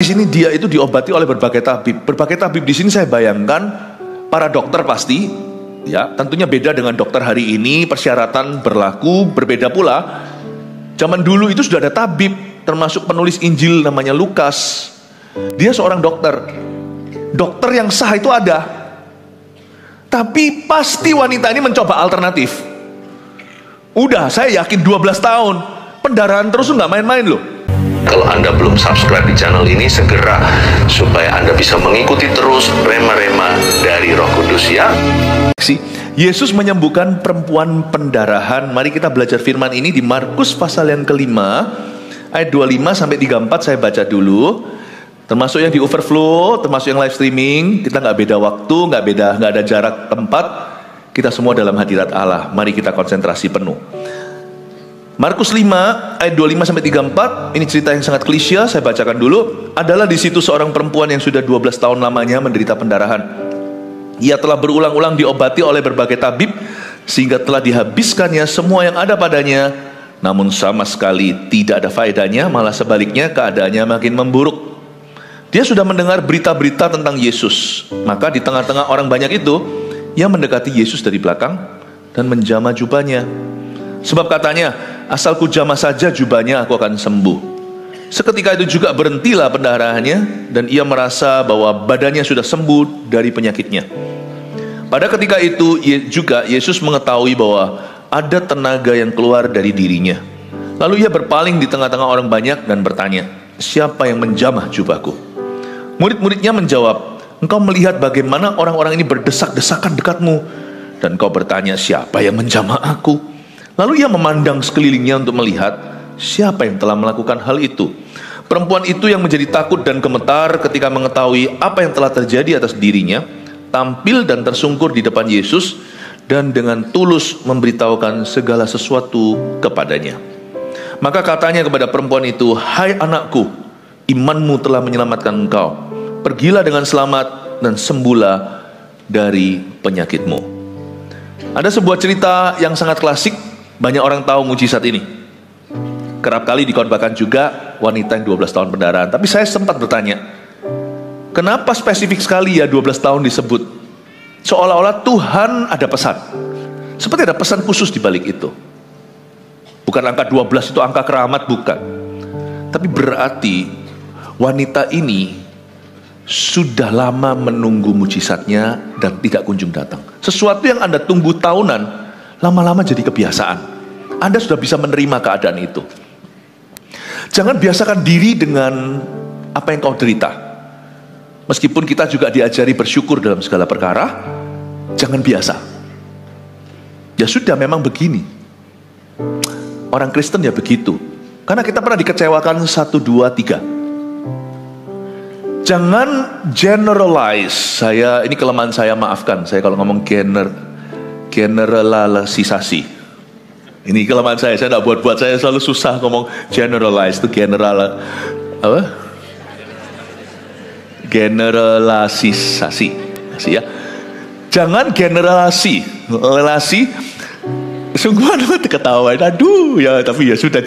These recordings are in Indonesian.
sini dia itu diobati oleh berbagai tabib. Berbagai tabib di sini saya bayangkan para dokter pasti, ya, tentunya beda dengan dokter hari ini, persyaratan berlaku berbeda pula. Zaman dulu itu sudah ada tabib, termasuk penulis Injil namanya Lukas. Dia seorang dokter. Dokter yang sah itu ada. Tapi pasti wanita ini mencoba alternatif. Udah, saya yakin 12 tahun pendarahan terus, nggak main-main loh. Kalau Anda belum subscribe di channel ini, segera, supaya Anda bisa mengikuti terus rema-rema dari Roh Kudus, ya. Yesus menyembuhkan perempuan pendarahan. Mari kita belajar firman ini di Markus pasal yang kelima, ayat 25 sampai 34. Saya baca dulu. Termasuk yang di overflow, termasuk yang live streaming. Kita nggak beda waktu, nggak ada jarak tempat. Kita semua dalam hadirat Allah. Mari kita konsentrasi penuh. Markus 5 ayat 25 sampai 34. Ini cerita yang sangat klise, saya bacakan dulu. Adalah di situ seorang perempuan yang sudah 12 tahun lamanya menderita pendarahan. Ia telah berulang-ulang diobati oleh berbagai tabib sehingga telah dihabiskannya semua yang ada padanya, namun sama sekali tidak ada faedahnya, malah sebaliknya keadaannya makin memburuk. Dia sudah mendengar berita-berita tentang Yesus. Maka di tengah-tengah orang banyak itu, ia mendekati Yesus dari belakang dan menjamah jubahnya. Sebab katanya, asal ku jamah saja jubahnya, aku akan sembuh. Seketika itu juga berhentilah pendarahannya, dan ia merasa bahwa badannya sudah sembuh dari penyakitnya. Pada ketika itu juga Yesus mengetahui bahwa ada tenaga yang keluar dari dirinya. Lalu ia berpaling di tengah-tengah orang banyak dan bertanya, siapa yang menjamah jubahku? Murid-muridnya menjawab, engkau melihat bagaimana orang-orang ini berdesak-desakan dekatmu, dan engkau bertanya, siapa yang menjamah aku? Lalu ia memandang sekelilingnya untuk melihat siapa yang telah melakukan hal itu. Perempuan itu yang menjadi takut dan gemetar ketika mengetahui apa yang telah terjadi atas dirinya, tampil dan tersungkur di depan Yesus dan dengan tulus memberitahukan segala sesuatu kepadanya. Maka katanya kepada perempuan itu, hai anakku, imanmu telah menyelamatkan engkau. Pergilah dengan selamat dan sembuhlah dari penyakitmu. Ada sebuah cerita yang sangat klasik. Banyak orang tahu mujizat ini. Kerap kali dikhotbahkan juga wanita yang 12 tahun pendarahan. Tapi saya sempat bertanya, kenapa spesifik sekali ya 12 tahun disebut? Seolah-olah Tuhan ada pesan. Seperti ada pesan khusus di balik itu. Bukan angka 12 itu angka keramat, bukan. Tapi berarti wanita ini sudah lama menunggu mujizatnya dan tidak kunjung datang. Sesuatu yang Anda tunggu tahunan, lama-lama jadi kebiasaan. Anda sudah bisa menerima keadaan itu. Jangan biasakan diri dengan apa yang kau derita. Meskipun kita juga diajari bersyukur dalam segala perkara, jangan biasa. Ya sudah, memang begini. Orang Kristen ya begitu. Karena kita pernah dikecewakan 1, 2, 3. Jangan generalize. Ini kelemahan saya, maafkan. Saya kalau ngomong generalisasi. Ini kelemahan saya tidak buat-buat, saya selalu susah ngomong generalize, itu generalisasi, ya. Jangan generalisasi. Sungguh aduh ketawa, aduh ya, tapi ya sudah,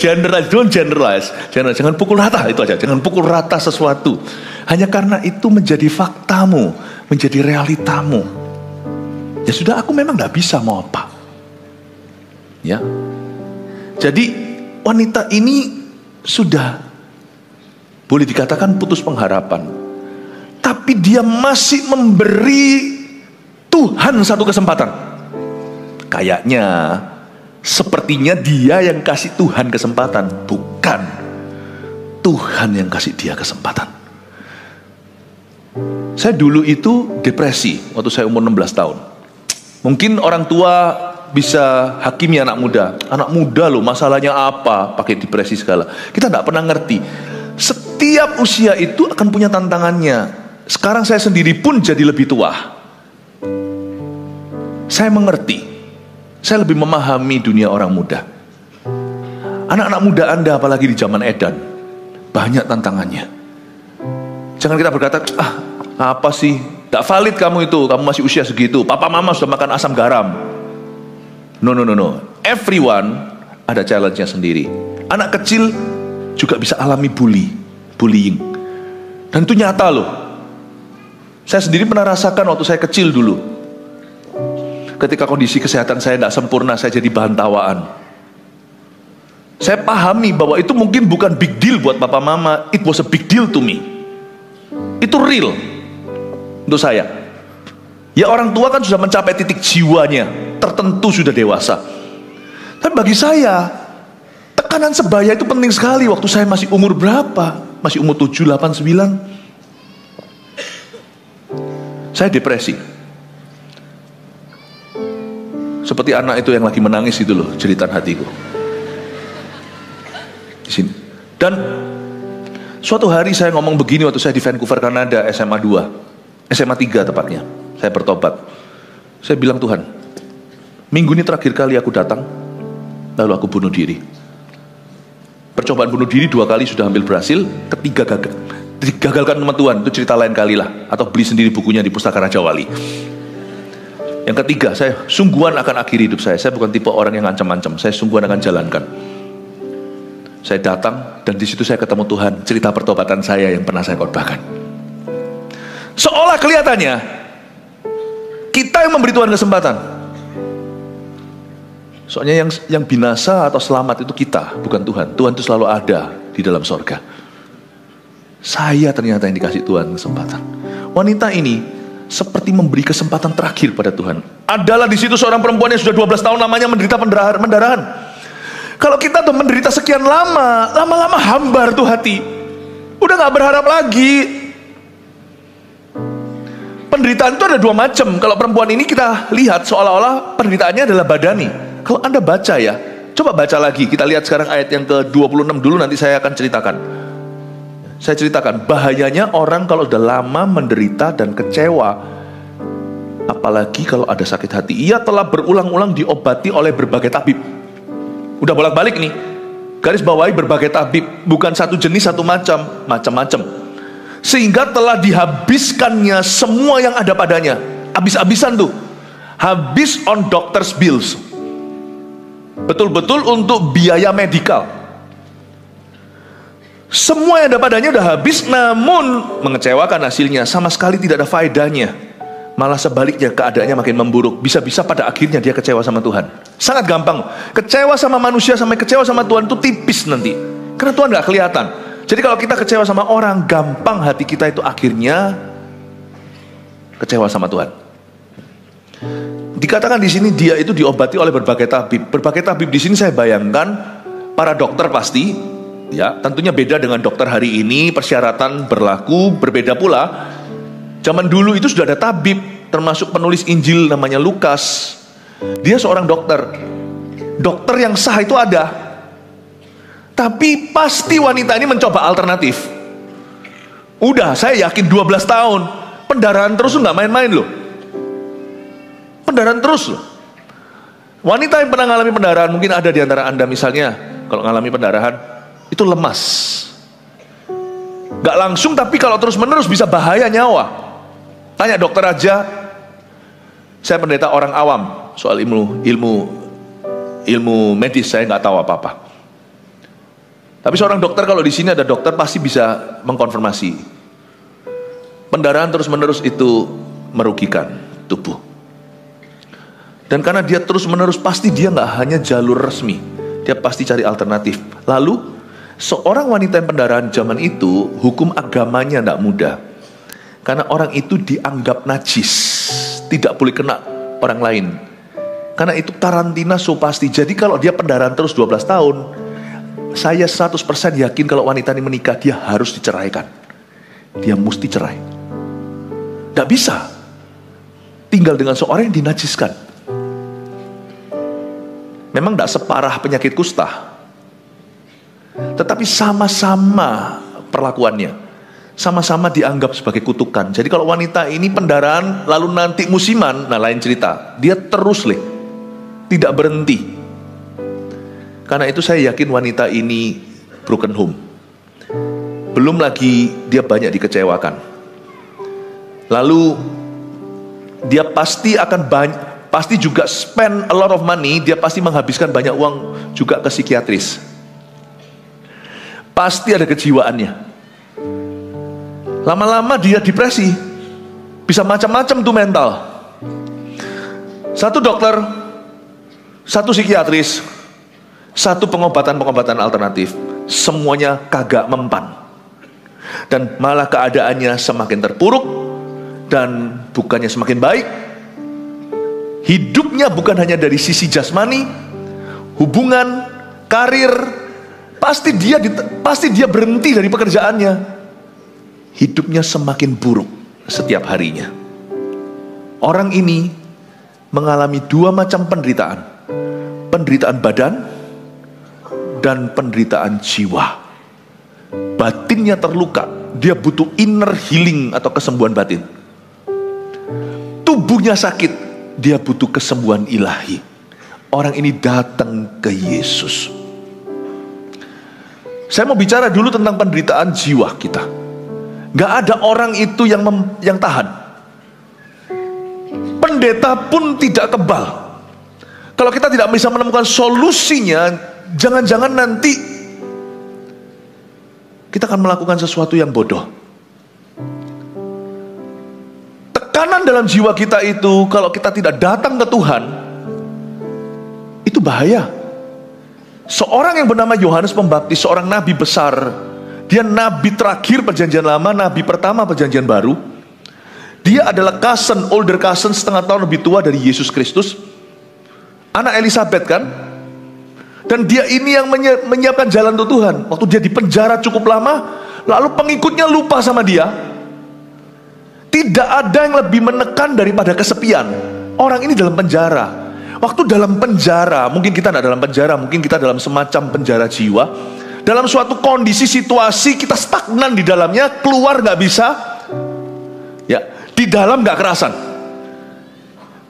don't generalize. Jangan pukul rata, itu aja. Jangan pukul rata sesuatu hanya karena itu menjadi faktamu, menjadi realitamu. Ya sudah, aku memang gak bisa, mau apa? Ya. Jadi wanita ini sudah boleh dikatakan putus pengharapan. Tapi dia masih memberi Tuhan satu kesempatan. Kayaknya, sepertinya dia yang kasih Tuhan kesempatan, bukan Tuhan yang kasih dia kesempatan. Saya dulu itu depresi waktu saya umur 16 tahun. Mungkin orang tua bisa hakimi anak muda. Anak muda loh, masalahnya apa? Pakai depresi segala. Kita tidak pernah ngerti. Setiap usia itu akan punya tantangannya. Sekarang saya sendiri pun jadi lebih tua. Saya mengerti. Saya lebih memahami dunia orang muda. Anak-anak muda Anda, apalagi di zaman edan, banyak tantangannya. Jangan kita berkata, apa sih? Tak valid kamu itu, kamu masih usia segitu. Papa mama sudah makan asam garam. No. Everyone ada challenge-nya sendiri. Anak kecil juga bisa alami bullying. Dan itu nyata loh. Saya sendiri pernah rasakan waktu saya kecil dulu. Ketika kondisi kesehatan saya tidak sempurna, saya jadi bahan tawaan. Saya pahami bahwa itu mungkin bukan big deal buat papa mama. It was a big deal to me. Itu real untuk saya. Ya orang tua kan sudah mencapai titik jiwanya, tertentu sudah dewasa. Tapi bagi saya, tekanan sebaya itu penting sekali. Waktu saya masih umur berapa? Masih umur 7, 8, 9. Saya depresi. Seperti anak itu yang lagi menangis itu loh, jeritan hatiku. Di sini. Dan suatu hari saya ngomong begini waktu saya di Vancouver, Kanada, SMA 2. SMA 3 tepatnya. Saya bertobat. Saya bilang, Tuhan, minggu ini terakhir kali aku datang, lalu aku bunuh diri. Percobaan bunuh diri 2 kali sudah hampir berhasil, ketiga gagal. Digagalkan sama Tuhan, itu cerita lain kali lah. Atau beli sendiri bukunya di Pustaka Raja Wali. Yang ketiga, saya sungguhan akan akhiri hidup saya. Saya bukan tipe orang yang ngancam-ngancam, saya sungguhan akan jalankan. Saya datang, dan di situ saya ketemu Tuhan. Cerita pertobatan saya yang pernah saya khotbahkan. Seolah kelihatannya kita yang memberi Tuhan kesempatan. Soalnya yang binasa atau selamat itu kita, bukan Tuhan. Tuhan itu selalu ada di dalam sorga. Saya ternyata yang dikasih Tuhan kesempatan. Wanita ini seperti memberi kesempatan terakhir pada Tuhan. Adalah di situ seorang perempuan yang sudah 12 tahun lamanya menderita pendarahan. Kalau kita tuh menderita sekian lama, lama-lama hambar tuh hati. Udah gak berharap lagi. Penderitaan itu ada 2 macam. Kalau perempuan ini kita lihat seolah-olah penderitaannya adalah badani. Kalau Anda baca ya, coba baca lagi. Kita lihat sekarang ayat yang ke-26 dulu, nanti saya akan ceritakan. Saya ceritakan bahayanya orang kalau sudah lama menderita dan kecewa. Apalagi kalau ada sakit hati. Ia telah berulang-ulang diobati oleh berbagai tabib. Udah bolak-balik nih. Garis bawahi berbagai tabib. Bukan satu jenis, satu macam. Macam-macam. Sehingga telah dihabiskannya semua yang ada padanya. Habis-habisan tuh. Habis on doctor's bills. Betul-betul untuk biaya medikal. Semua yang ada padanya udah habis, namun mengecewakan hasilnya. Sama sekali tidak ada faedahnya. Malah sebaliknya keadaannya makin memburuk. Bisa-bisa pada akhirnya dia kecewa sama Tuhan. Sangat gampang. Kecewa sama manusia sampai kecewa sama Tuhan itu tipis nanti. Karena Tuhan gak kelihatan. Jadi kalau kita kecewa sama orang, gampang hati kita itu akhirnya kecewa sama Tuhan. Dikatakan di sini dia itu diobati oleh berbagai tabib. Berbagai tabib di sini saya bayangkan para dokter pasti, ya tentunya beda dengan dokter hari ini. Persyaratan berlaku berbeda pula. Zaman dulu itu sudah ada tabib, termasuk penulis Injil namanya Lukas. Dia seorang dokter. Dokter yang sah itu ada. Tapi pasti wanita ini mencoba alternatif. Udah, saya yakin 12 tahun pendarahan terus nggak main-main loh. Pendarahan terus loh. Wanita yang pernah mengalami pendarahan, mungkin ada di antara Anda misalnya, kalau mengalami pendarahan itu lemas. Gak langsung, tapi kalau terus-menerus bisa bahaya nyawa. Tanya dokter aja. Saya pendeta orang awam soal ilmu medis, saya nggak tahu apa-apa. Tapi seorang dokter, kalau di sini ada dokter pasti bisa mengkonfirmasi. Pendarahan terus-menerus itu merugikan tubuh. Dan karena dia terus-menerus, pasti dia nggak hanya jalur resmi, dia pasti cari alternatif. Lalu seorang wanita yang pendarahan zaman itu, hukum agamanya nggak mudah. Karena orang itu dianggap najis, tidak boleh kena orang lain. Karena itu karantina so pasti. Jadi kalau dia pendarahan terus 12 tahun, saya 100% yakin kalau wanita ini menikah, dia harus diceraikan. Dia mesti cerai. Tidak bisa tinggal dengan seorang yang dinajiskan. Memang tidak separah penyakit kusta, tetapi sama-sama perlakuannya, sama-sama dianggap sebagai kutukan. Jadi kalau wanita ini pendarahan lalu nanti musiman, nah lain cerita. Dia terus tidak berhenti. Karena itu saya yakin wanita ini broken home. Belum lagi dia banyak dikecewakan. Lalu dia pasti akan pasti juga spend a lot of money. Dia pasti menghabiskan banyak uang juga ke psikiatris. Pasti ada kejiwaannya. Lama-lama dia depresi. Bisa macam-macam tuh mental. Satu dokter, satu psikiatris, satu pengobatan alternatif, semuanya kagak mempan. Dan malah keadaannya semakin terpuruk dan bukannya semakin baik. Hidupnya bukan hanya dari sisi jasmani, hubungan, karir, pasti dia berhenti dari pekerjaannya. Hidupnya semakin buruk setiap harinya. Orang ini mengalami dua macam penderitaan. Penderitaan badan dan penderitaan jiwa. Batinnya terluka, dia butuh inner healing atau kesembuhan batin. Tubuhnya sakit, dia butuh kesembuhan ilahi. Orang ini datang ke Yesus. Saya mau bicara dulu tentang penderitaan jiwa kita. Gak ada orang itu yang tahan. Pendeta pun tidak kebal. Kalau kita tidak bisa menemukan solusinya, jangan-jangan nanti kita akan melakukan sesuatu yang bodoh. Tekanan dalam jiwa kita itu, kalau kita tidak datang ke Tuhan, itu bahaya. Seorang yang bernama Yohanes Pembaptis, seorang nabi besar, dia nabi terakhir perjanjian lama, nabi pertama perjanjian baru. Dia adalah older cousin, setengah tahun lebih tua dari Yesus Kristus, anak Elizabeth kan. Dan dia ini yang menyiapkan jalan untuk Tuhan. Waktu dia di penjara cukup lama, lalu pengikutnya lupa sama dia. Tidak ada yang lebih menekan daripada kesepian. Orang ini dalam penjara. Waktu dalam penjara, mungkin kita tidak dalam penjara, mungkin kita dalam semacam penjara jiwa. Dalam suatu kondisi situasi kita stagnan di dalamnya, keluar nggak bisa. Ya, di dalam nggak kerasan.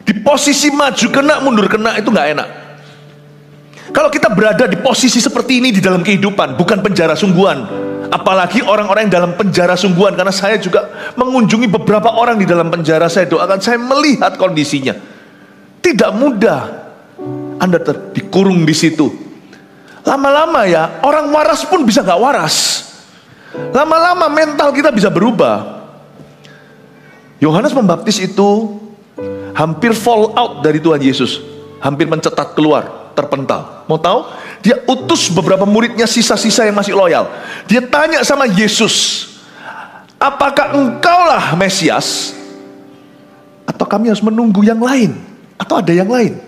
Di posisi maju kena, mundur kena, itu nggak enak. Kalau kita berada di posisi seperti ini di dalam kehidupan, bukan penjara sungguhan. Apalagi orang-orang yang dalam penjara sungguhan. Karena saya juga mengunjungi beberapa orang di dalam penjara. Saya doakan, saya melihat kondisinya. Tidak mudah Anda dikurung di situ. Lama-lama ya, orang waras pun bisa gak waras. Lama-lama mental kita bisa berubah. Yohanes Pembaptis itu hampir fall out dari Tuhan Yesus. Hampir mencetat keluar, terpental. Mau tahu? Dia utus beberapa muridnya, sisa-sisa yang masih loyal. Dia tanya sama Yesus, apakah engkaulah Mesias? Atau kami harus menunggu yang lain? Atau ada yang lain?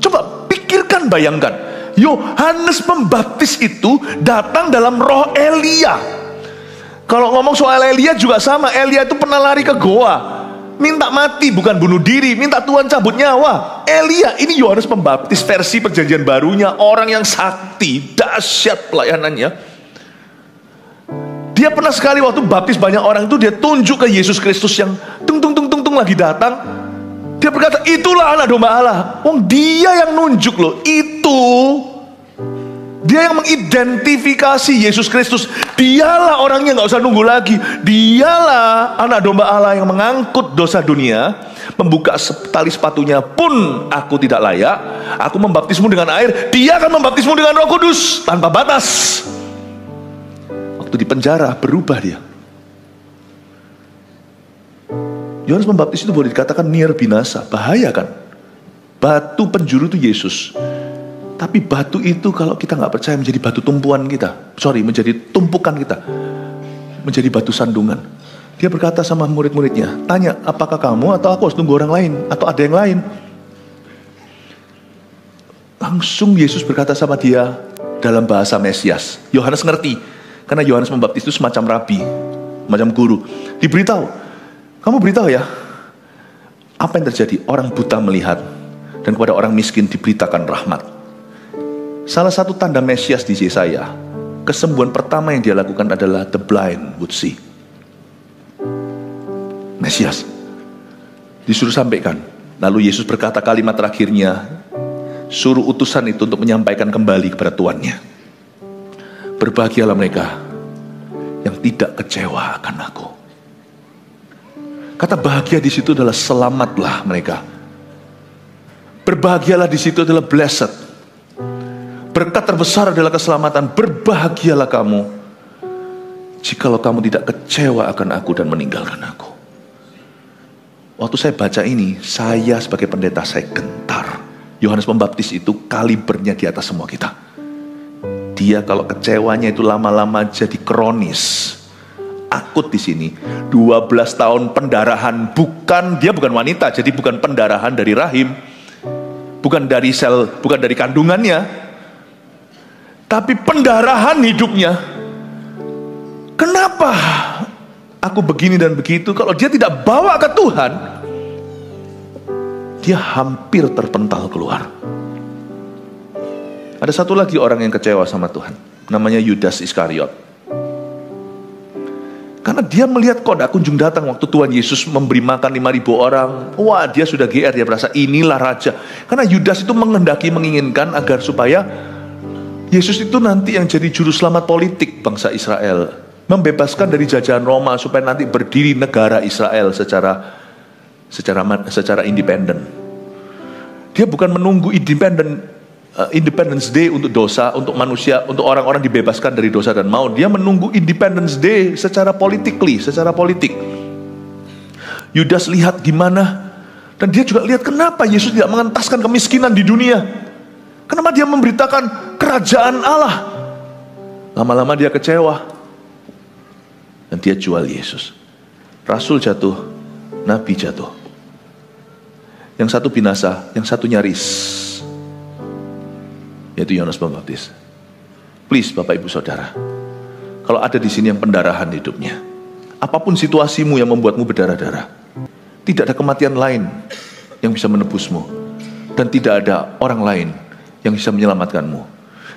Coba pikirkan, bayangkan. Yohanes Pembaptis itu datang dalam roh Elia. Kalau ngomong soal Elia juga sama. Elia itu pernah lari ke goa, minta mati, bukan bunuh diri, minta Tuhan cabut nyawa. Elia, ini Yohanes Pembaptis versi perjanjian barunya, orang yang sakti, dahsyat pelayanannya. Dia pernah sekali waktu baptis banyak orang itu, dia tunjuk ke Yesus Kristus yang tung lagi datang. Dia berkata, itulah anak domba Allah. Dia yang nunjuk loh, itu. Dia yang mengidentifikasi Yesus Kristus. Dialah orangnya, gak usah nunggu lagi. Dialah anak domba Allah yang mengangkut dosa dunia. Membuka tali sepatunya pun aku tidak layak. Aku membaptismu dengan air, dia akan membaptismu dengan Roh Kudus tanpa batas. Waktu di penjara berubah dia. Yohanes Pembaptis itu boleh dikatakan near binasa. Bahaya kan? Batu penjuru itu Yesus. Tapi batu itu kalau kita gak percaya menjadi batu tumpuan kita. Menjadi tumpukan kita. Menjadi batu sandungan. Dia berkata sama murid-muridnya, tanya, apakah kamu atau aku harus tunggu orang lain? Atau ada yang lain? Langsung Yesus berkata sama dia dalam bahasa Mesias. Yohanes ngerti. Karena Yohanes Pembaptis itu semacam rabi, semacam guru. Diberitahu, kamu beritahu ya, apa yang terjadi? Orang buta melihat, dan kepada orang miskin diberitakan rahmat. Salah satu tanda Mesias di Yesaya, kesembuhan pertama yang dia lakukan adalah the blind would see. Mesias disuruh sampaikan. Lalu Yesus berkata kalimat terakhirnya, suruh utusan itu untuk menyampaikan kembali kepada tuannya. Berbahagialah mereka yang tidak kecewa akan aku. Kata bahagia di situ adalah selamatlah mereka. Berbahagialah di situ adalah blessed. Berkat terbesar adalah keselamatan. Berbahagialah kamu. jikalau kamu tidak kecewa akan aku dan meninggalkan aku. Waktu saya baca ini, saya sebagai pendeta saya gentar. Yohanes Pembaptis itu kalibernya di atas semua kita. Dia kalau kecewanya itu lama-lama jadi kronis, akut di sini. 12 tahun pendarahan, dia bukan wanita, jadi bukan pendarahan dari rahim, bukan dari sel, bukan dari kandungannya, tapi pendarahan hidupnya. Kenapa aku begini dan begitu? Kalau dia tidak bawa ke Tuhan, dia hampir terpental keluar. Ada satu lagi orang yang kecewa sama Tuhan, namanya Yudas Iskariot. Karena dia melihat kok tidak kunjung datang waktu Tuhan Yesus memberi makan 5.000 orang. Wah, dia sudah GR, dia merasa inilah raja. Karena Yudas itu menginginkan agar supaya Yesus itu nanti yang jadi juru selamat politik bangsa Israel, membebaskan dari jajahan Roma supaya nanti berdiri negara Israel secara independen. Dia bukan menunggu Independence Day untuk dosa, untuk manusia, untuk orang-orang dibebaskan dari dosa dan maut. Dia menunggu Independence Day secara politik. Yudas lihat gimana, dan dia juga lihat kenapa Yesus tidak mengentaskan kemiskinan di dunia. Kenapa dia memberitakan kerajaan Allah? Lama-lama dia kecewa, dan dia jual Yesus. Rasul jatuh, nabi jatuh. Yang satu binasa, yang satu nyaris, yaitu Yohanes Pembaptis. Please Bapak Ibu Saudara, kalau ada di sini yang pendarahan hidupnya, apapun situasimu yang membuatmu berdarah-darah, tidak ada kematian lain yang bisa menebusmu, dan tidak ada orang lain yang bisa menyelamatkanmu,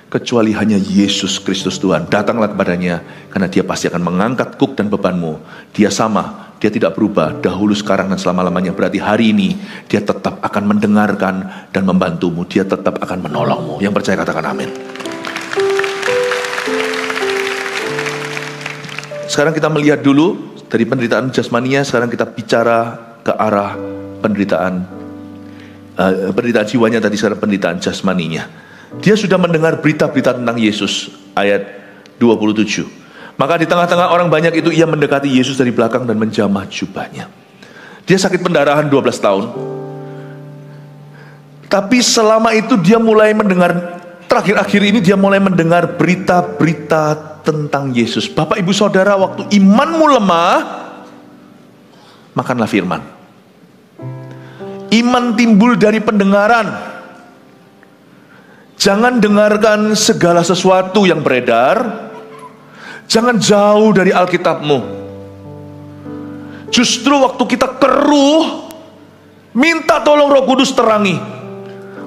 kecuali hanya Yesus Kristus Tuhan. Datanglah kepadanya, karena dia pasti akan mengangkat kuk dan bebanmu. Dia sama, dia tidak berubah, dahulu, sekarang, dan selama-lamanya. Berarti hari ini dia tetap akan mendengarkan dan membantumu. Dia tetap akan menolongmu. Yang percaya katakan amin. Sekarang kita melihat dulu dari penderitaan jasmaninya. Sekarang kita bicara ke arah penderitaan jiwanya tadi. Sekarang penderitaan jasmaninya. Dia sudah mendengar berita-berita tentang Yesus. Ayat 27. Maka di tengah-tengah orang banyak itu, ia mendekati Yesus dari belakang dan menjamah jubahnya. Dia sakit pendarahan 12 tahun. Tapi selama itu dia mulai mendengar, terakhir-akhir ini dia mulai mendengar berita-berita tentang Yesus. Bapak Ibu Saudara, waktu imanmu lemah, makanlah firman. Iman timbul dari pendengaran. Jangan dengarkan segala sesuatu yang beredar. Jangan jauh dari Alkitabmu. Justru waktu kita keruh, minta tolong Roh Kudus terangi.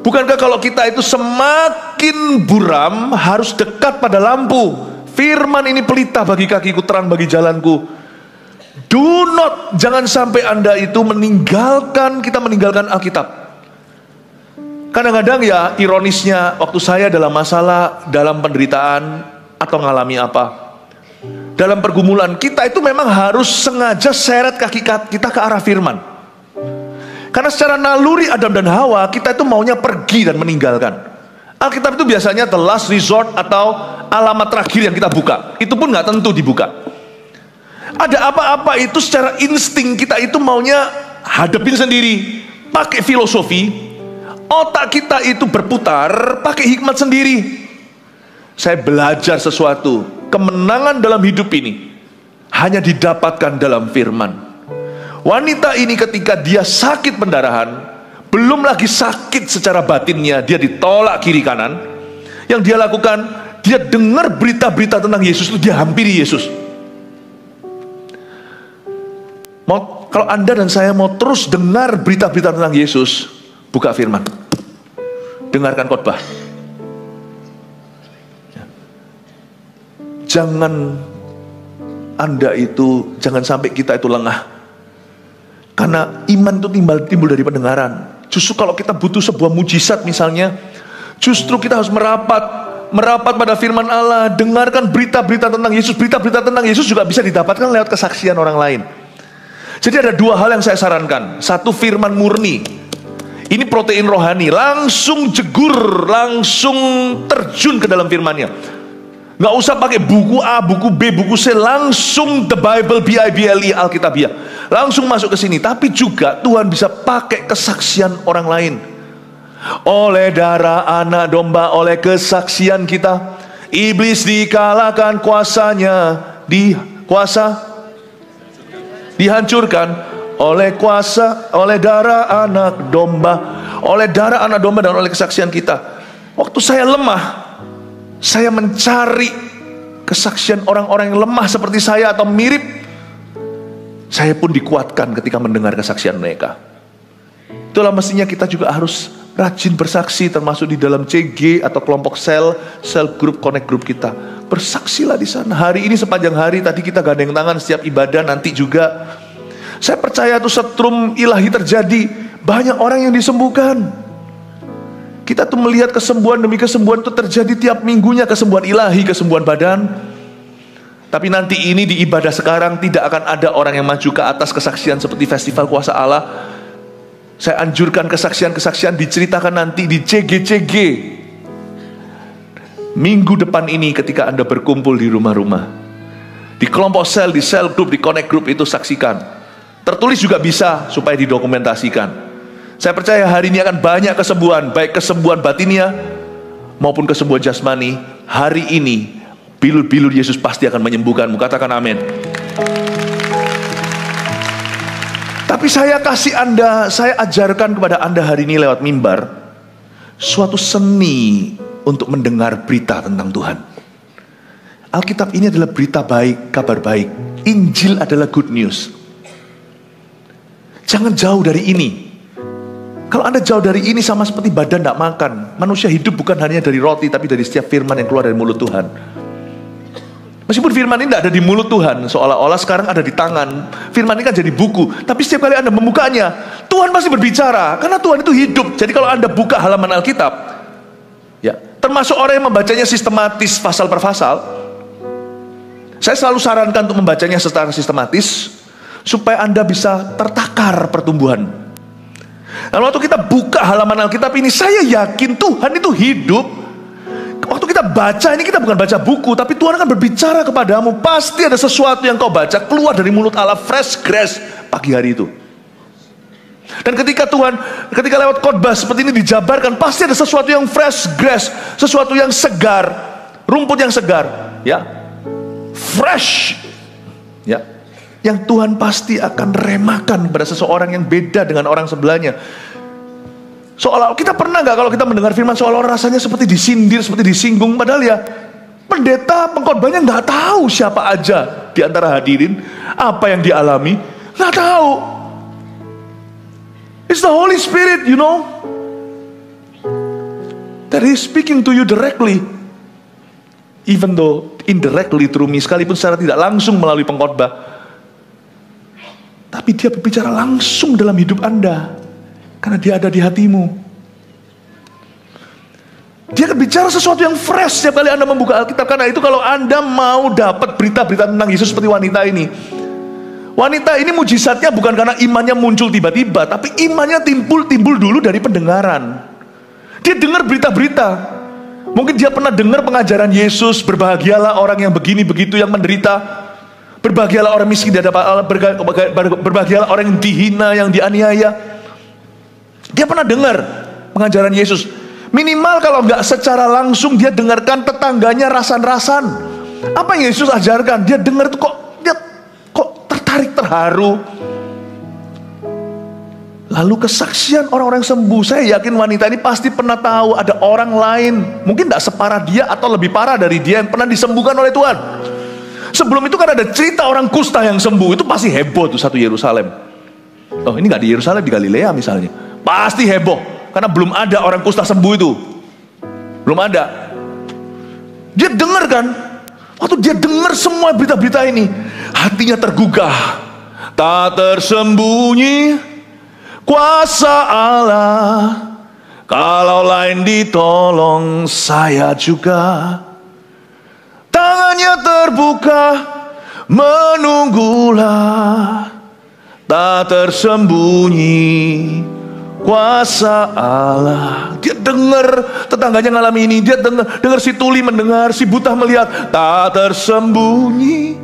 Bukankah kalau kita itu semakin buram, harus dekat pada lampu? Firman ini pelita bagi kakiku, terang bagi jalanku. Jangan sampai Anda itu kita meninggalkan Alkitab. Kadang-kadang ya ironisnya, waktu saya dalam masalah, dalam penderitaan, atau ngalami apa, dalam pergumulan, kita itu memang harus sengaja seret kaki kita ke arah firman. Karena secara naluri Adam dan Hawa, kita itu maunya pergi dan meninggalkan. Alkitab itu biasanya the last resort atau alamat terakhir yang kita buka. Itu pun gak tentu dibuka. Ada apa-apa itu secara insting kita itu maunya hadapin sendiri, pakai filosofi. Otak kita itu berputar pakai hikmat sendiri. Saya belajar sesuatu. Kemenangan dalam hidup ini hanya didapatkan dalam firman. Wanita ini ketika dia sakit pendarahan, belum lagi sakit secara batinnya, dia ditolak kiri kanan. Yang dia lakukan, dia dengar berita-berita tentang Yesus itu, dia hampiri Yesus. Kalau Anda dan saya mau terus dengar berita-berita tentang Yesus, buka firman, dengarkan khotbah. Jangan sampai kita itu lengah. Karena iman itu timbul dari pendengaran. Justru kalau kita butuh sebuah mujizat misalnya, justru kita harus merapat pada firman Allah, dengarkan berita-berita tentang Yesus. Berita-berita tentang Yesus juga bisa didapatkan lewat kesaksian orang lain. Jadi ada dua hal yang saya sarankan. Satu, firman murni. Ini protein rohani, langsung jegur, langsung terjun ke dalam firmannya. Nggak usah pakai buku A, buku B, buku C, langsung the Bible, B-I-B-L-E, Alkitabiah. Langsung masuk ke sini. Tapi juga Tuhan bisa pakai kesaksian orang lain. Oleh darah anak domba, oleh kesaksian kita, iblis dikalahkan, kuasanya dihancurkan oleh kuasa, oleh darah anak domba, oleh darah anak domba dan oleh kesaksian kita. Waktu saya lemah, saya mencari kesaksian orang-orang yang lemah seperti saya atau mirip. Saya pun dikuatkan ketika mendengar kesaksian mereka. Itulah mestinya kita juga harus rajin bersaksi, termasuk di dalam CG atau kelompok sel group, connect group kita. Bersaksilah di sana. Hari ini sepanjang hari, tadi kita gandeng tangan setiap ibadah, nanti juga. Saya percaya itu setrum ilahi terjadi. Banyak orang yang disembuhkan. Kita tuh melihat kesembuhan demi kesembuhan itu terjadi tiap minggunya. Kesembuhan ilahi, kesembuhan badan. Tapi nanti ini di ibadah sekarang tidak akan ada orang yang maju ke atas kesaksian seperti festival kuasa Allah. Saya anjurkan kesaksian-kesaksian diceritakan nanti di CG-CG. Minggu depan ini ketika Anda berkumpul di rumah-rumah, di kelompok sel, di sel group, di connect group itu saksikan. Tertulis juga bisa supaya didokumentasikan. Saya percaya hari ini akan banyak kesembuhan, baik kesembuhan batinia maupun kesembuhan jasmani. Hari ini bilur-bilur Yesus pasti akan menyembuhkanmu. Katakan amin. Tapi saya kasih Anda, saya ajarkan kepada Anda hari ini lewat mimbar suatu seni untuk mendengar berita tentang Tuhan. Alkitab ini adalah berita baik, kabar baik. Injil adalah good news. Jangan jauh dari ini. Kalau Anda jauh dari ini sama seperti badan tidak makan. Manusia hidup bukan hanya dari roti, tapi dari setiap firman yang keluar dari mulut Tuhan. Meskipun firman ini tidak ada di mulut Tuhan, seolah-olah sekarang ada di tangan. Firman ini kan jadi buku, tapi setiap kali Anda membukanya, Tuhan pasti berbicara, karena Tuhan itu hidup. Jadi kalau Anda buka halaman Alkitab, ya, termasuk orang yang membacanya sistematis, pasal per pasal, saya selalu sarankan untuk membacanya secara sistematis, supaya Anda bisa tertakar pertumbuhan. Dan waktu kita buka halaman Alkitab ini, saya yakin Tuhan itu hidup. Waktu kita baca ini, kita bukan baca buku, tapi Tuhan akan berbicara kepadamu. Pasti ada sesuatu yang kau baca keluar dari mulut Allah, fresh grace pagi hari itu. Dan ketika lewat khotbah seperti ini dijabarkan, pasti ada sesuatu yang fresh grace, sesuatu yang segar, rumput yang segar, ya, fresh, ya, yang Tuhan pasti akan remakan pada seseorang yang beda dengan orang sebelahnya. Seolah kita pernah nggak kalau kita mendengar firman seolah rasanya seperti disindir, seperti disinggung, padahal ya pendeta pengkhotbahnya nggak tahu siapa aja di antara hadirin, apa yang dialami, nggak tahu. It's the Holy Spirit, you know, that He's speaking to you directly, even though indirectly through me, sekalipun secara tidak langsung melalui pengkhotbah, tapi Dia berbicara langsung dalam hidup Anda. Karena Dia ada di hatimu. Dia akan bicara sesuatu yang fresh setiap kali Anda membuka Alkitab. Karena itu kalau Anda mau dapat berita-berita tentang Yesus seperti wanita ini. Wanita ini mujizatnya bukan karena imannya muncul tiba-tiba, tapi imannya timbul dulu dari pendengaran. Dia dengar berita-berita. Mungkin dia pernah dengar pengajaran Yesus, berbahagialah orang yang begini begitu, yang menderita. Berbahagialah orang miskin di hadapan Allah, berbahagialah orang yang dihina, yang dianiaya. Dia pernah dengar pengajaran Yesus. Minimal kalau nggak secara langsung, dia dengarkan tetangganya rasan-rasan. Apa yang Yesus ajarkan? Dia dengar itu dia tertarik, terharu. Lalu kesaksian orang-orang sembuh. Saya yakin wanita ini pasti pernah tahu ada orang lain, mungkin tidak separah dia atau lebih parah dari dia, yang pernah disembuhkan oleh Tuhan. Sebelum itu kan ada cerita orang kusta yang sembuh. Itu pasti heboh tuh satu Yerusalem. Oh, ini nggak di Yerusalem, di Galilea misalnya. Pasti heboh, karena belum ada orang kusta sembuh itu. Belum ada. Dia dengar kan, waktu dia dengar semua berita-berita ini, hatinya tergugah. Tak tersembunyi kuasa Allah, kalau lain ditolong saya juga. Tangannya terbuka, menunggulah. Tak tersembunyi kuasa Allah. Dia dengar tetangganya ngalami ini, dia dengar si tuli mendengar, si buta melihat. Tak tersembunyi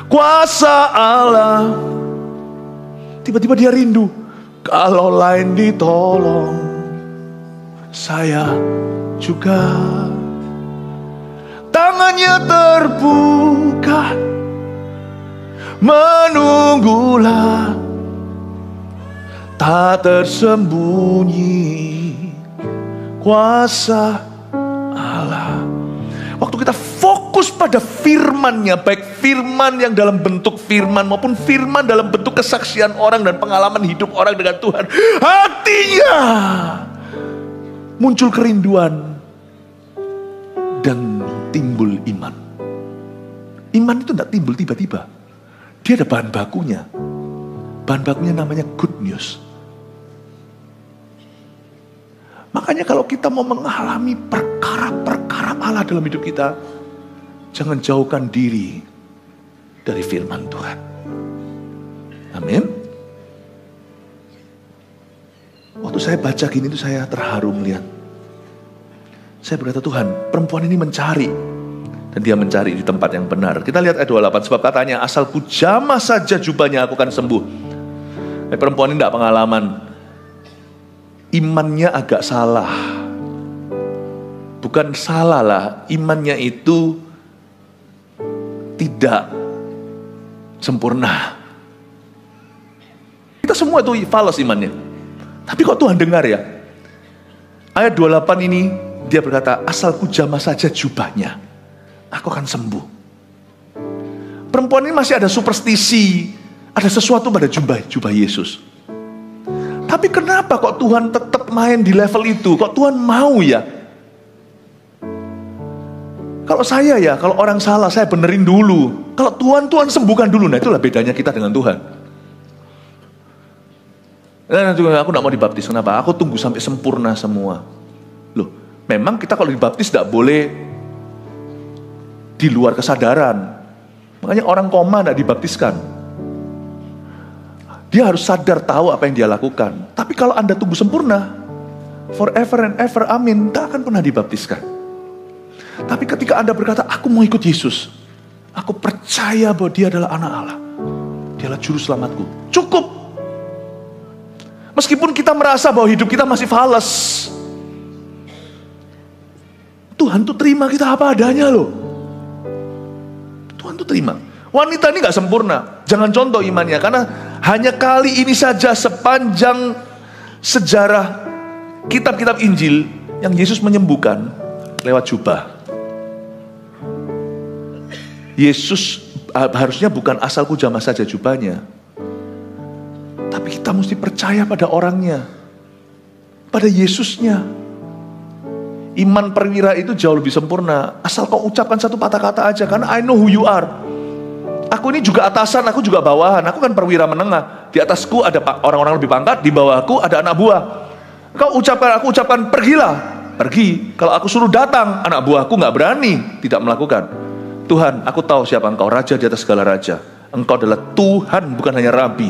kuasa Allah. Tiba-tiba dia rindu, kalau lain ditolong, saya juga. Tangannya terbuka, menunggulah. Tak tersembunyi kuasa Allah. Waktu kita fokus pada firman-Nya, baik firman yang dalam bentuk firman maupun firman dalam bentuk kesaksian orang dan pengalaman hidup orang dengan Tuhan, hatinya muncul kerinduan dan timbul iman. Iman itu tidak timbul tiba-tiba. Dia ada bahan bakunya. Bahan bakunya namanya good news. Makanya kalau kita mau mengalami perkara-perkara Allah dalam hidup kita, jangan jauhkan diri dari firman Tuhan. Amin. Waktu saya baca gini itu saya terharu melihat. Saya berkata, Tuhan, perempuan ini mencari. Dan dia mencari di tempat yang benar. Kita lihat ayat 28. Sebab katanya, asal ku jamah saja jubahnya aku akan sembuh. Perempuan ini tidak pengalaman. Imannya agak salah. Bukan salah lah, imannya itu tidak sempurna. Kita semua itu falas imannya. Tapi kok Tuhan dengar ya? Ayat 28 ini dia berkata, asal ku jamah saja jubahnya, aku akan sembuh. Perempuan ini masih ada superstisi, ada sesuatu pada jubah Yesus. Tapi kenapa kok Tuhan tetap main di level itu? Kok Tuhan mau ya? Kalau saya ya, kalau orang salah saya benerin dulu. Kalau Tuhan sembuhkan dulu. Nah itulah bedanya kita dengan Tuhan. Nah, aku gak mau dibaptis. Kenapa? Aku tunggu sampai sempurna semua. Loh, memang kita kalau dibaptis gak boleh di luar kesadaran. Makanya orang koma gak dibaptiskan. Dia harus sadar tahu apa yang dia lakukan. Tapi kalau Anda tunggu sempurna, forever and ever, amin, tak akan pernah dibaptiskan. Tapi ketika Anda berkata, aku mau ikut Yesus, aku percaya bahwa dia adalah anak Allah, dia adalah juru selamatku, cukup. Meskipun kita merasa bahwa hidup kita masih fales, Tuhan tuh terima kita apa adanya loh. Tuhan tuh terima. Wanita ini gak sempurna, jangan contoh imannya, karena hanya kali ini saja sepanjang sejarah kitab-kitab Injil yang Yesus menyembuhkan lewat jubah. Yesus harusnya bukan asal ku jamah saja jubahnya, tapi kita mesti percaya pada orangnya, pada Yesusnya. Iman perwira itu jauh lebih sempurna. Asal kau ucapkan satu patah kata aja, karena I know who you are. Aku ini juga atasan, aku juga bawahan. Aku kan perwira menengah. Di atasku ada orang-orang lebih pangkat, di bawahku ada anak buah. Aku ucapkan pergilah, pergi. Kalau aku suruh datang, anak buahku gak berani, tidak melakukan. Tuhan, aku tahu siapa engkau, raja di atas segala raja. Engkau adalah Tuhan, bukan hanya Rabi.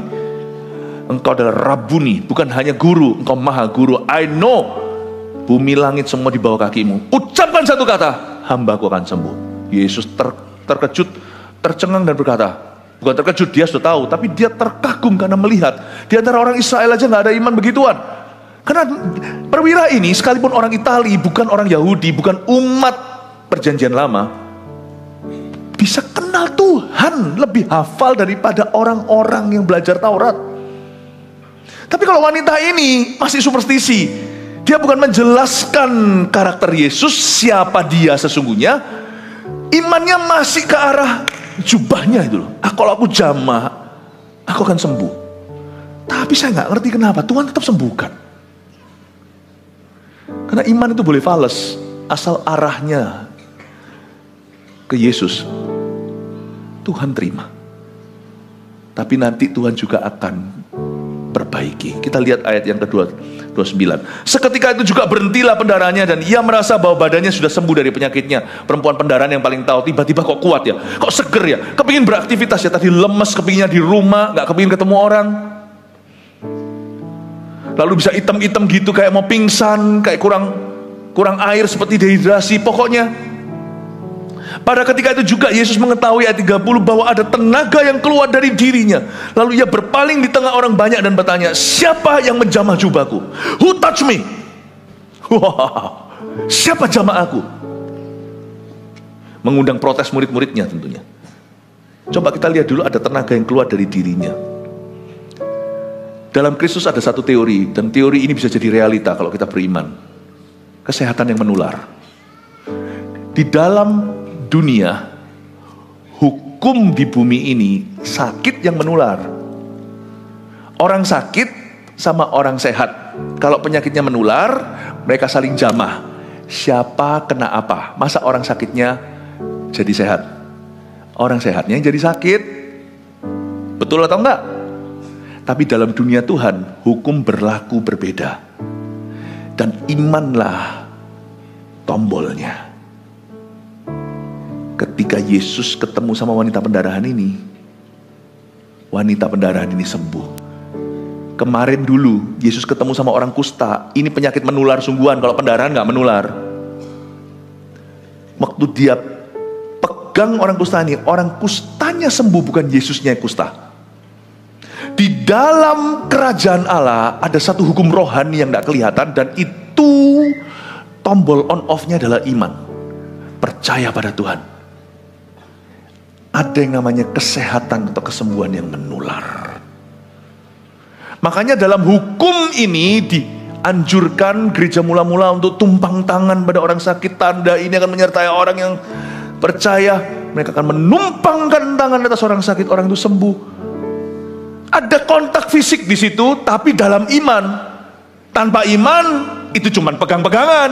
Engkau adalah Rabuni, bukan hanya guru. Engkau maha guru. I know. Bumi langit semua di bawah kakimu. Ucapkan satu kata, hambaku akan sembuh. Yesus terkejut, tercengang dan berkata, bukan terkejut, dia sudah tahu, tapi dia terkagum karena melihat di antara orang Israel aja gak ada iman begituan. Karena perwira ini sekalipun orang Itali, bukan orang Yahudi, bukan umat perjanjian lama, bisa kenal Tuhan, lebih hafal daripada orang-orang yang belajar Taurat. Tapi kalau wanita ini masih superstisi, dia bukan menjelaskan karakter Yesus, siapa dia sesungguhnya, imannya masih ke arah jubahnya itu loh. Kalau aku jamah, aku akan sembuh. Tapi saya gak ngerti kenapa Tuhan tetap sembuhkan. Karena iman itu boleh fales, asal arahnya ke Yesus, Tuhan terima. Tapi nanti Tuhan juga akan perbaiki. Kita lihat ayat yang kedua, 29. Seketika itu juga berhentilah pendarahannya dan ia merasa bahwa badannya sudah sembuh dari penyakitnya. Perempuan pendarahan yang paling tahu, tiba-tiba kok kuat ya, kok seger ya, kepingin beraktivitas ya, tadi lemes, kepinginnya di rumah, gak kepingin ketemu orang. lalu bisa hitam-hitam gitu, kayak mau pingsan, kayak kurang air, seperti dehidrasi. Pokoknya pada ketika itu juga Yesus mengetahui ayat 30 bahwa ada tenaga yang keluar dari dirinya. Lalu ia berpaling di tengah orang banyak dan bertanya, siapa yang menjamah jubahku? Who touch me? Wow, siapa jamah aku? Mengundang protes murid-muridnya tentunya. Coba kita lihat dulu, ada tenaga yang keluar dari dirinya. Dalam Kristus ada satu teori, dan teori ini bisa jadi realita kalau kita beriman. Kesehatan yang menular. Di dalam dunia, hukum di bumi ini, sakit yang menular. Orang sakit sama orang sehat, kalau penyakitnya menular, mereka saling jamah. Siapa kena apa? Masa orang sakitnya jadi sehat, orang sehatnya yang jadi sakit? Betul atau enggak? Tapi dalam dunia Tuhan, hukum berlaku berbeda. Dan imanlah tombolnya. Ketika Yesus ketemu sama wanita pendarahan ini, wanita pendarahan ini sembuh. Kemarin dulu Yesus ketemu sama orang kusta, ini penyakit menular sungguhan, kalau pendarahan gak menular. Waktu dia pegang orang kusta ini, orang kustanya sembuh, bukan Yesusnya yang kusta. Di dalam kerajaan Allah ada satu hukum rohani yang tidak kelihatan, dan itu tombol on off-nya adalah iman, percaya pada Tuhan. Ada yang namanya kesehatan atau kesembuhan yang menular. Makanya dalam hukum ini dianjurkan gereja mula-mula untuk tumpang tangan pada orang sakit. Tanda ini akan menyertai orang yang percaya. Mereka akan menumpangkan tangan atas orang sakit, orang itu sembuh. Ada kontak fisik di situ, tapi dalam iman. Tanpa iman, itu cuma pegang-pegangan.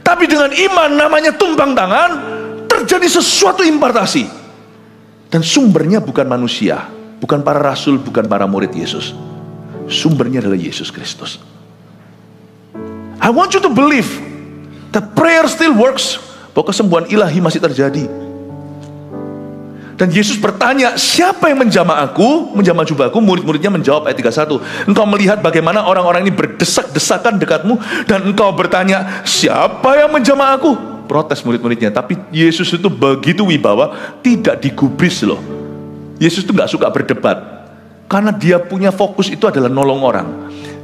Tapi dengan iman, namanya tumpang tangan, terjadi sesuatu impartasi. Dan sumbernya bukan manusia, bukan para rasul, bukan para murid Yesus. Sumbernya adalah Yesus Kristus. I want you to believe that prayer still works, bahwa kesembuhan ilahi masih terjadi. Dan Yesus bertanya, siapa yang menjamah aku, menjamah jubahku? Murid-muridnya menjawab ayat 31. Engkau melihat bagaimana orang-orang ini berdesak-desakan dekatmu, dan engkau bertanya, siapa yang menjamah aku? Protes murid-muridnya. Tapi Yesus itu begitu wibawa, tidak digubris loh. Yesus itu gak suka berdebat, karena dia punya fokus itu adalah nolong orang.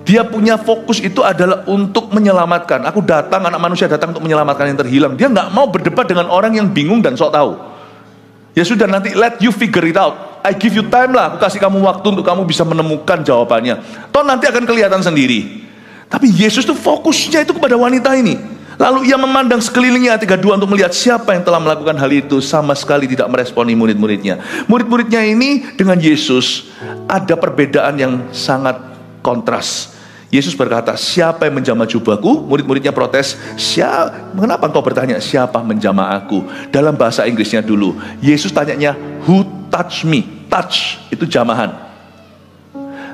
Dia punya fokus itu adalah untuk menyelamatkan. Aku datang, anak manusia datang untuk menyelamatkan yang terhilang. Dia gak mau berdebat dengan orang yang bingung dan sok tahu. Ya sudah, nanti let you figure it out. I give you time lah, aku kasih kamu waktu untuk kamu bisa menemukan jawabannya. Toh nanti akan kelihatan sendiri. Tapi Yesus tuh fokusnya itu kepada wanita ini. Lalu ia memandang sekelilingnya ayat 32 untuk melihat siapa yang telah melakukan hal itu. Sama sekali tidak meresponi murid-muridnya. Murid-muridnya ini dengan Yesus ada perbedaan yang sangat kontras. Yesus berkata, siapa yang menjamah jubahku? Murid-muridnya protes, mengapa engkau bertanya siapa menjamah aku? Dalam bahasa Inggrisnya dulu, Yesus tanyanya, who touch me? Touch, itu jamahan.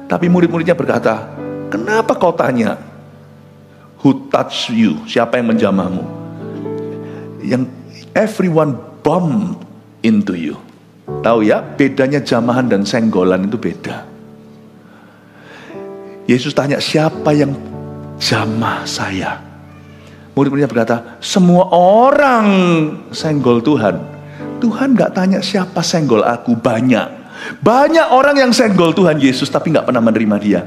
Tapi murid-muridnya berkata, kenapa kau tanya, who touch you? Siapa yang menjamahmu? Yang everyone bump into you. Tahu ya, bedanya jamahan dan senggolan itu beda. Yesus tanya, siapa yang jamah saya? Murid-muridnya berkata, semua orang senggol Tuhan. Tuhan gak tanya siapa senggol aku. Banyak orang yang senggol Tuhan Yesus, tapi gak pernah menerima dia.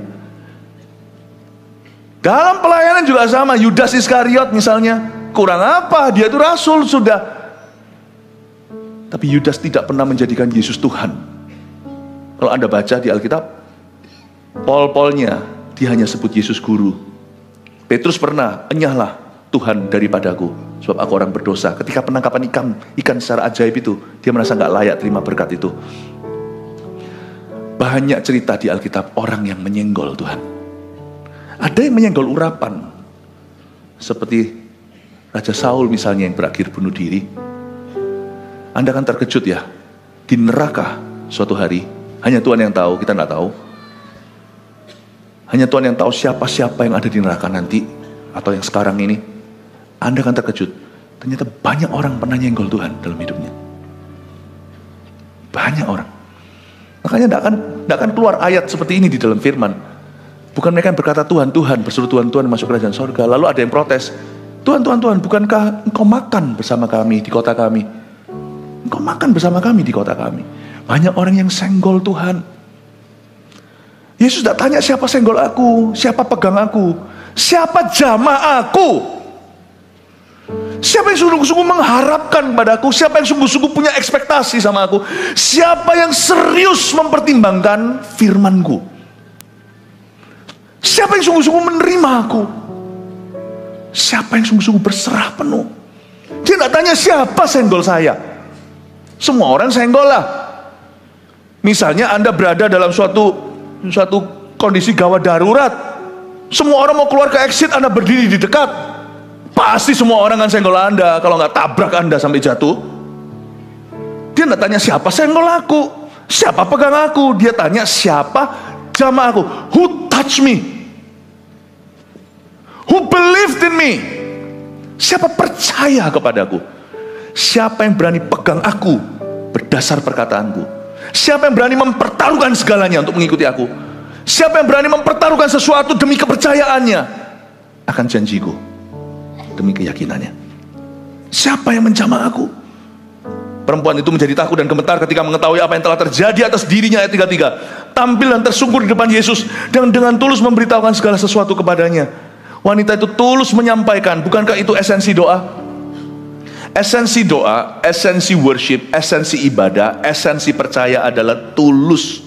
Dalam pelayanan juga sama. Yudas Iskariot misalnya, kurang apa? Dia itu rasul sudah. Tapi Yudas tidak pernah menjadikan Yesus Tuhan. Kalau Anda baca di Alkitab, Pol-polnya dia hanya sebut Yesus guru. Petrus pernah, enyahlah Tuhan daripadaku, sebab aku orang berdosa. Ketika penangkapan ikan secara ajaib itu, dia merasa gak layak terima berkat itu. Banyak cerita di Alkitab orang yang menyenggol Tuhan. Ada yang menyenggol urapan, seperti Raja Saul misalnya yang berakhir bunuh diri. Anda kan terkejut ya, di neraka suatu hari, hanya Tuhan yang tahu, kita gak tahu. Hanya Tuhan yang tahu siapa-siapa yang ada di neraka nanti, atau yang sekarang ini. Anda akan terkejut, ternyata banyak orang pernah nyenggol Tuhan dalam hidupnya. Banyak orang. Makanya tidak akan keluar ayat seperti ini di dalam firman. Bukan mereka yang berkata Tuhan, Tuhan, berseru Tuhan, Tuhan masuk kerajaan sorga. Lalu ada yang protes, Tuhan, Tuhan, Tuhan, bukankah engkau makan bersama kami di kota kami? Engkau makan bersama kami di kota kami. Banyak orang yang senggol Tuhan. Yesus tidak tanya siapa senggol aku, siapa pegang aku, siapa jamah aku. Siapa yang sungguh-sungguh mengharapkan kepada aku, siapa yang sungguh-sungguh punya ekspektasi sama aku, siapa yang serius mempertimbangkan firman-Ku, siapa yang sungguh-sungguh menerima aku, siapa yang sungguh-sungguh berserah penuh. Dia tidak tanya siapa senggol saya. Semua orang senggol lah. Misalnya Anda berada dalam suatu kondisi gawat darurat, semua orang mau keluar ke exit, Anda berdiri di dekat, pasti semua orang akan senggol Anda. Kalau nggak tabrak Anda sampai jatuh. Dia nggak tanya siapa senggol aku, siapa pegang aku. Dia tanya siapa jamah aku. Who touched me? Who believed in me? Siapa percaya kepadaku? Siapa yang berani pegang aku berdasar perkataanku? Siapa yang berani mempertaruhkan segalanya untuk mengikuti aku? Siapa yang berani mempertaruhkan sesuatu demi kepercayaannya akan janjiku, demi keyakinannya? Siapa yang menjamah aku? Perempuan itu menjadi takut dan gemetar ketika mengetahui apa yang telah terjadi atas dirinya. Ayat 33. Tampil dan tersungkur di depan Yesus dan dengan tulus memberitahukan segala sesuatu kepadanya. Wanita itu tulus menyampaikan. Bukankah itu esensi doa? Esensi doa, esensi worship, esensi ibadah, esensi percaya adalah tulus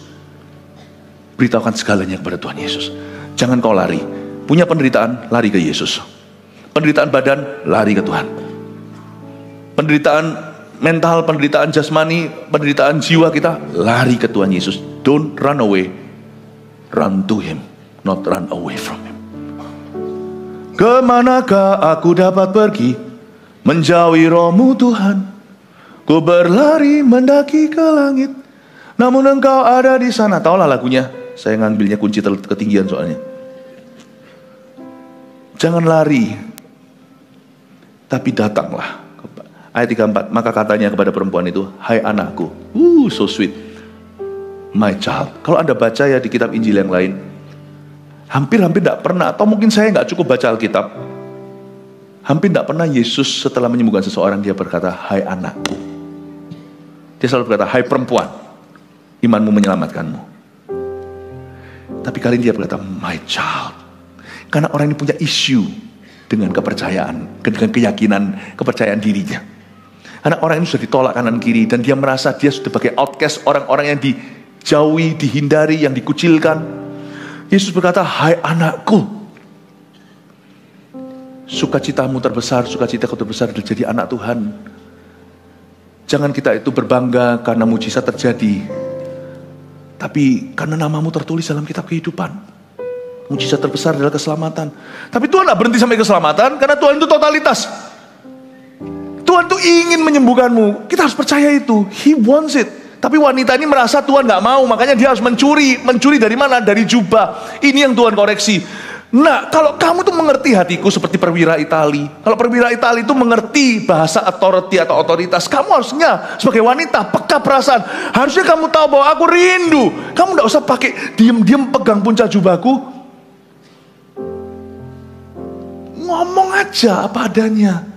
beritahukan segalanya kepada Tuhan Yesus. Jangan kau lari. Punya penderitaan, lari ke Yesus. Penderitaan badan, lari ke Tuhan. Penderitaan mental, penderitaan jasmani, penderitaan jiwa kita, lari ke Tuhan Yesus. Don't run away, run to Him, not run away from Him. Kemanakah aku dapat pergi menjauhi Roh-Mu Tuhan? Ku berlari mendaki ke langit, namun Engkau ada di sana. Taulah lagunya, saya ngambilnya kunci ketinggian soalnya. Jangan lari, tapi datanglah. Ayat 34, maka katanya kepada perempuan itu, hai anakku. So sweet. My child. Kalau Anda baca ya di kitab Injil yang lain, hampir tidak pernah, atau mungkin saya nggak cukup baca Alkitab, hampir tidak pernah Yesus setelah menyembuhkan seseorang, dia berkata, hai anakku. Dia selalu berkata, hai perempuan, imanmu menyelamatkanmu. Tapi kali ini dia berkata, my child. Karena orang ini punya isu dengan kepercayaan, dengan keyakinan, kepercayaan dirinya. Karena orang ini sudah ditolak kanan kiri, dan dia merasa dia sudah sebagai outcast, orang-orang yang dijauhi, dihindari, yang dikucilkan. Yesus berkata, hai anakku, sukacitamu terbesar, sukacitaku terbesar adalah jadi anak Tuhan. Jangan kita itu berbangga karena mujizat terjadi, tapi karena namamu tertulis dalam kitab kehidupan. Mujizat terbesar adalah keselamatan. Tapi Tuhan tidak berhenti sampai keselamatan, karena Tuhan itu totalitas. Tuhan itu ingin menyembuhkanmu. Kita harus percaya itu. He wants it. Tapi wanita ini merasa Tuhan gak mau, makanya dia harus mencuri. Mencuri dari mana? Dari jubah. Ini yang Tuhan koreksi. Nah, kalau kamu tuh mengerti hatiku seperti perwira Itali. Kalau perwira Itali itu mengerti bahasa authority atau otoritas, kamu harusnya sebagai wanita peka perasaan. Harusnya kamu tahu bahwa aku rindu. Kamu gak usah pakai diam-diam pegang puncak jubahku. Ngomong aja apa adanya.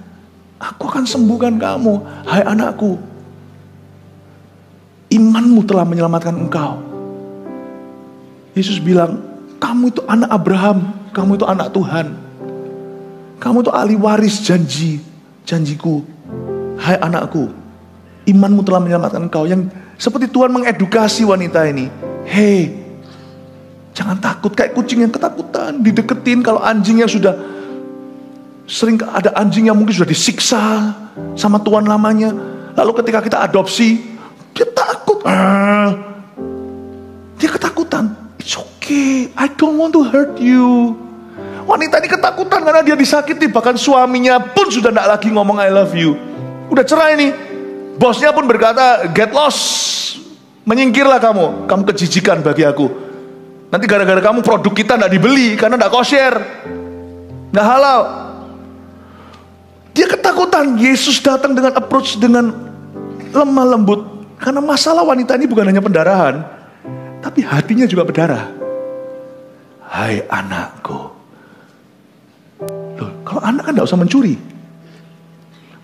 Aku akan sembuhkan kamu, hai anakku. Imanmu telah menyelamatkan engkau. Yesus bilang, kamu itu anak Abraham, kamu itu anak Tuhan. Kamu itu ahli waris janjiku. Hai anakku, imanmu telah menyelamatkan engkau. Yang seperti Tuhan mengedukasi wanita ini. Hei, jangan takut, kayak kucing yang ketakutan, dideketin. Kalau anjing yang sudah sering, ada anjing yang mungkin sudah disiksa sama tuan lamanya, lalu ketika kita adopsi, dia takut, dia ketakutan. It's okay, I don't want to hurt you. Wanita ini ketakutan karena dia disakiti. Bahkan suaminya pun sudah tidak lagi ngomong I love you. Udah cerai nih. Bosnya pun berkata, get lost, menyingkirlah kamu kejijikan bagi aku. Nanti gara-gara kamu produk kita tidak dibeli karena tidak kosher, tidak halal. Dia ketakutan. Yesus datang dengan approach dengan lemah lembut. Karena masalah wanita ini bukan hanya pendarahan, tapi hatinya juga berdarah. hai anakku. Loh, kalau anak kan tidak usah mencuri.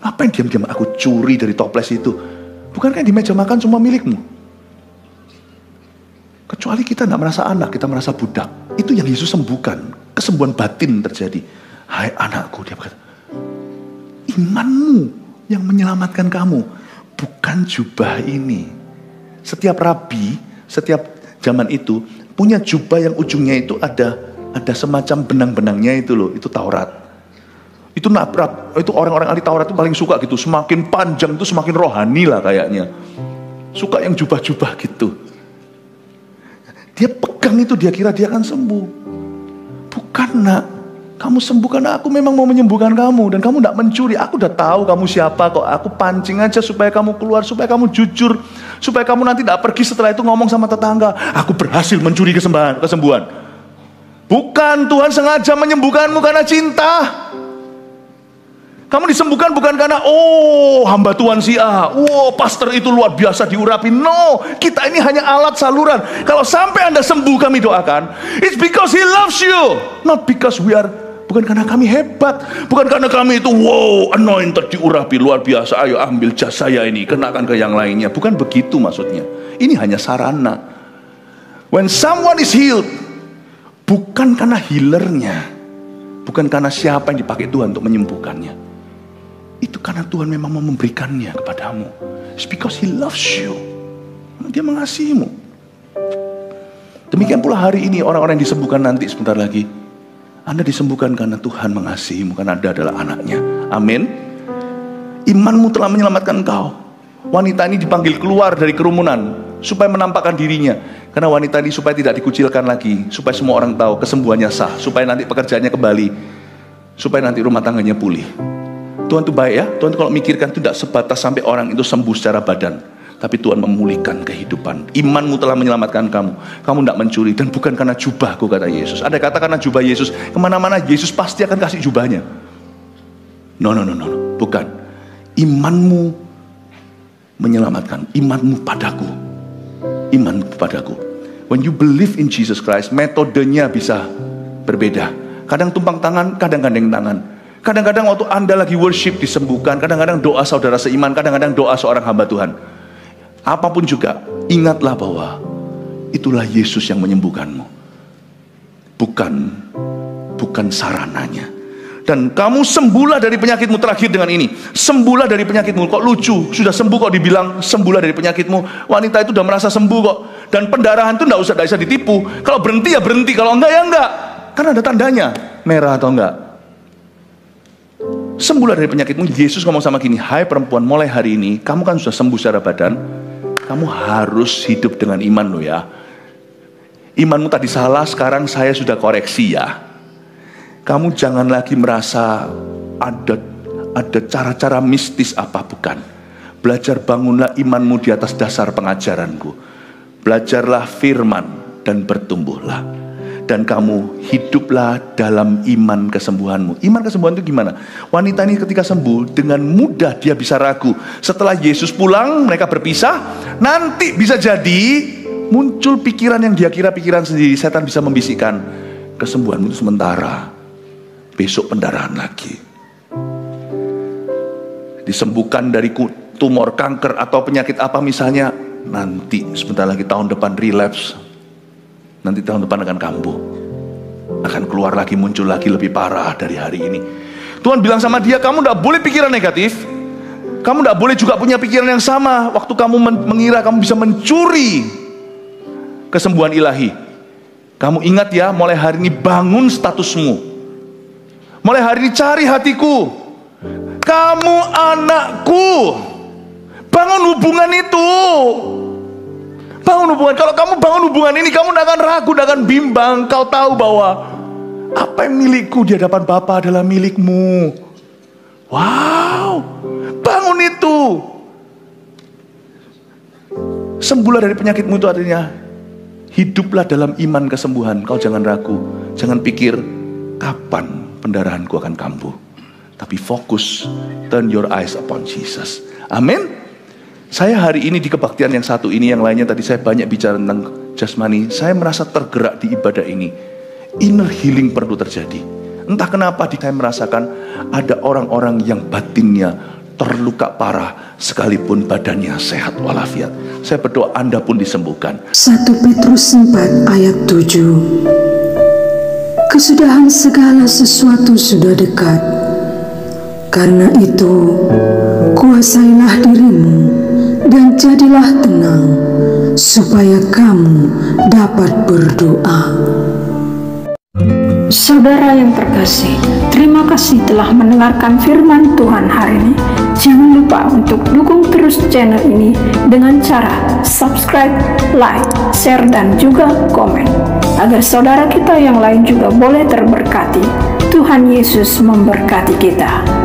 Ngapain diam-diam aku curi dari toples itu? Bukankah di meja makan semua milikmu? Kecuali kita tidak merasa anak, kita merasa budak. Itu yang Yesus sembuhkan. Kesembuhan batin terjadi. Hai anakku, dia berkata, imanmu yang menyelamatkan kamu, bukan jubah ini. Setiap rabi, setiap zaman itu punya jubah yang ujungnya itu ada semacam benang-benangnya itu loh, itu Taurat. Itu orang-orang ahli Taurat itu paling suka gitu. Semakin panjang itu semakin rohani lah kayaknya. Suka yang jubah-jubah gitu. Dia pegang itu, dia kira dia akan sembuh. Bukan nak, kamu sembuh karena aku memang mau menyembuhkan kamu. Dan kamu tidak mencuri, aku udah tahu kamu siapa kok. Aku pancing aja supaya kamu keluar, supaya kamu jujur, supaya kamu nanti tidak pergi setelah itu ngomong sama tetangga, aku berhasil mencuri kesembuhan. Bukan, Tuhan sengaja menyembuhkanmu karena cinta. Kamu disembuhkan bukan karena, oh hamba Tuhan si A, pastor itu luar biasa diurapi. No, kita ini hanya alat saluran. Kalau sampai Anda sembuh kami doakan, it's because He loves you. Not because we are, bukan karena kami hebat. Bukan karena kami itu, anointed diurapi, luar biasa. Ayo ambil jas saya ini, kenakan ke yang lainnya. Bukan begitu maksudnya. Ini hanya sarana. When someone is healed, bukan karena healernya, bukan karena siapa yang dipakai Tuhan untuk menyembuhkannya. Itu karena Tuhan memang mau memberikannya kepadamu. It's because He loves you. Dia mengasihimu. Demikian pula hari ini orang-orang yang disembuhkan nanti sebentar lagi. Anda disembuhkan karena Tuhan mengasihimu, karena Anda adalah anaknya. Amin. Imanmu telah menyelamatkan engkau. Wanita ini dipanggil keluar dari kerumunan supaya menampakkan dirinya. Karena wanita ini supaya tidak dikucilkan lagi, supaya semua orang tahu kesembuhannya sah, supaya nanti pekerjaannya kembali, supaya nanti rumah tangganya pulih. Tuhan itu baik ya. Tuhan itu kalau mikirkan itu tidak sebatas sampai orang itu sembuh secara badan, tapi Tuhan memulihkan kehidupan. Imanmu telah menyelamatkan kamu. Kamu tidak mencuri, dan bukan karena jubahku, kata Yesus. Ada kata karena jubah Yesus, kemana-mana Yesus pasti akan kasih jubahnya. No, bukan. Imanmu menyelamatkan. Imanmu padaku. Imanmu padaku. When you believe in Jesus Christ, metodenya bisa berbeda. Kadang tumpang tangan, kadang gandeng tangan. Kadang-kadang waktu Anda lagi worship disembuhkan, kadang-kadang doa saudara seiman, kadang-kadang doa seorang hamba Tuhan. Apapun juga, ingatlah bahwa itulah Yesus yang menyembuhkanmu. Bukan sarananya. Dan kamu sembuhlah dari penyakitmu. Terakhir dengan ini, sembuhlah dari penyakitmu. Kok lucu, sudah sembuh kok dibilang sembuhlah dari penyakitmu. Wanita itu sudah merasa sembuh kok. Dan pendarahan itu tidak bisa ditipu. Kalau berhenti ya berhenti, kalau enggak ya enggak. Karena ada tandanya, merah atau enggak. Sembuhlah dari penyakitmu. Yesus ngomong sama gini, hai perempuan, mulai hari ini kamu kan sudah sembuh secara badan, kamu harus hidup dengan iman lo ya. Imanmu tadi salah, sekarang saya sudah koreksi ya. Kamu jangan lagi merasa ada cara-cara mistis apa, bukan. Belajar bangunlah imanmu di atas dasar pengajaranku. Belajarlah firman dan bertumbuhlah. Dan kamu hiduplah dalam iman kesembuhanmu. Iman kesembuhan itu gimana? Wanita ini ketika sembuh, dengan mudah dia bisa ragu. Setelah Yesus pulang, mereka berpisah. Nanti bisa jadi muncul pikiran yang dia kira pikiran sendiri. Setan bisa membisikkan, kesembuhanmu itu sementara, besok pendarahan lagi. Disembuhkan dari tumor, kanker, atau penyakit apa misalnya, nanti sebentar lagi tahun depan relapse. Nanti tahun depan akan kambuh, akan keluar lagi, muncul lagi lebih parah dari hari ini. Tuhan bilang sama dia, kamu tidak boleh pikiran negatif. Kamu tidak boleh juga punya pikiran yang sama. Waktu kamu mengira kamu bisa mencuri kesembuhan ilahi. Kamu ingat ya, mulai hari ini bangun statusmu. Mulai hari ini cari hatiku. Kamu anakku. Bangun hubungan itu. Bangun hubungan. Kalau kamu bangun hubungan ini, kamu tidak akan ragu, tidak akan bimbang. Kau tahu bahwa apa yang milikku di hadapan Bapa adalah milikmu. Wow, bangun itu. Sembuhlah dari penyakitmu itu artinya hiduplah dalam iman kesembuhan. Kau jangan ragu, jangan pikir kapan pendarahanku akan kambuh, tapi fokus, turn your eyes upon Jesus. Amin. Saya hari ini di kebaktian yang satu ini, yang lainnya tadi saya banyak bicara tentang jasmani. Saya merasa tergerak di ibadah ini. Inner healing perlu terjadi. Entah kenapa saya merasakan ada orang-orang yang batinnya terluka parah sekalipun badannya sehat walafiat. Saya berdoa Anda pun disembuhkan. 1 Petrus 4 ayat 7. Kesudahan segala sesuatu sudah dekat. Karena itu, kuasailah dirimu dan jadilah tenang, supaya kamu dapat berdoa. Saudara yang terkasih, terima kasih telah mendengarkan firman Tuhan hari ini. Jangan lupa untuk dukung terus channel ini dengan cara subscribe, like, share, dan juga komen, agar saudara kita yang lain juga boleh terberkati. Tuhan Yesus memberkati kita.